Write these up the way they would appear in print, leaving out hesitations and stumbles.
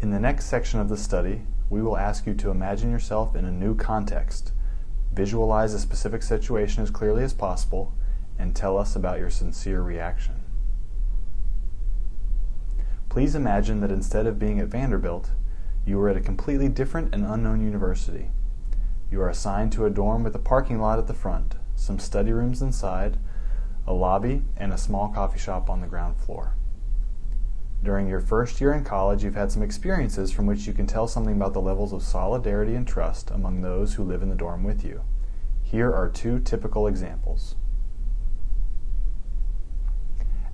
In the next section of the study, we will ask you to imagine yourself in a new context, visualize a specific situation as clearly as possible, and tell us about your sincere reaction. Please imagine that instead of being at Vanderbilt, you are at a completely different and unknown university. You are assigned to a dorm with a parking lot at the front, some study rooms inside, a lobby, and a small coffee shop on the ground floor. During your first year in college, you've had some experiences from which you can tell something about the levels of solidarity and trust among those who live in the dorm with you. Here are two typical examples.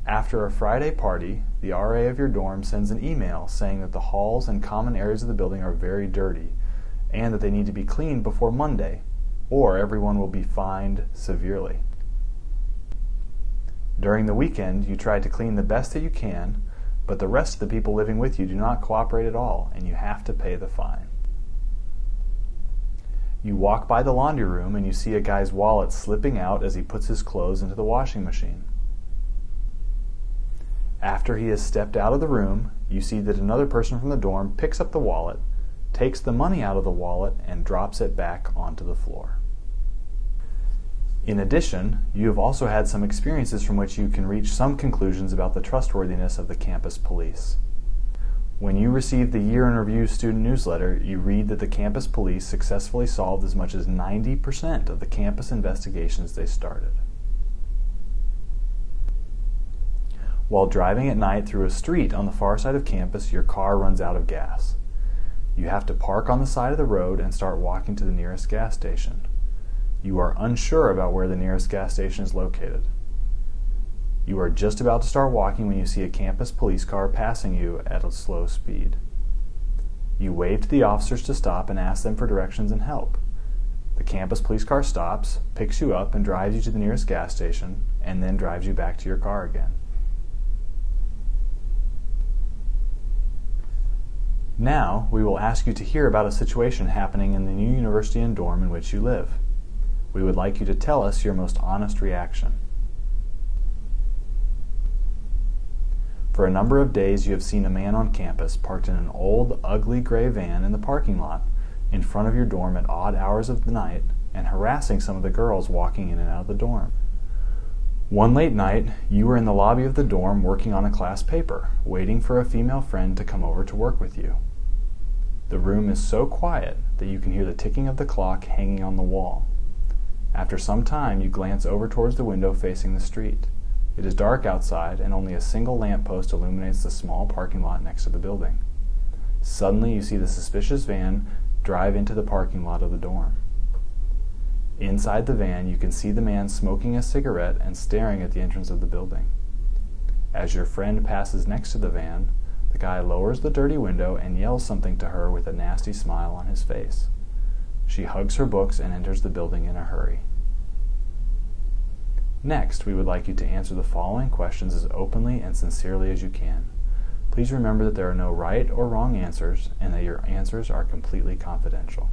After a Friday party, the RA of your dorm sends an email saying that the halls and common areas of the building are very dirty and that they need to be cleaned before Monday, or everyone will be fined severely. During the weekend, you try to clean the best that you can, but the rest of the people living with you do not cooperate at all, and you have to pay the fine. You walk by the laundry room and you see a guy's wallet slipping out as he puts his clothes into the washing machine. After he has stepped out of the room, you see that another person from the dorm picks up the wallet, takes the money out of the wallet, and drops it back onto the floor. In addition, you have also had some experiences from which you can reach some conclusions about the trustworthiness of the campus police. When you receive the Year in Review student newsletter, you read that the campus police successfully solved as much as 90% of the campus investigations they started. While driving at night through a street on the far side of campus, your car runs out of gas. You have to park on the side of the road and start walking to the nearest gas station. You are unsure about where the nearest gas station is located. You are just about to start walking when you see a campus police car passing you at a slow speed. You wave to the officers to stop and ask them for directions and help. The campus police car stops, picks you up, and drives you to the nearest gas station, and then drives you back to your car again. Now, we will ask you to hear about a situation happening in the new university and dorm in which you live. We would like you to tell us your most honest reaction. For a number of days, you have seen a man on campus parked in an old, ugly gray van in the parking lot in front of your dorm at odd hours of the night and harassing some of the girls walking in and out of the dorm. One late night, you were in the lobby of the dorm working on a class paper, waiting for a female friend to come over to work with you. The room is so quiet that you can hear the ticking of the clock hanging on the wall. After some time, you glance over towards the window facing the street. It is dark outside, and only a single lamppost illuminates the small parking lot next to the building. Suddenly, you see the suspicious van drive into the parking lot of the dorm. Inside the van, you can see the man smoking a cigarette and staring at the entrance of the building. As your friend passes next to the van, the guy lowers the dirty window and yells something to her with a nasty smile on his face. She hugs her books and enters the building in a hurry. Next, we would like you to answer the following questions as openly and sincerely as you can. Please remember that there are no right or wrong answers and that your answers are completely confidential.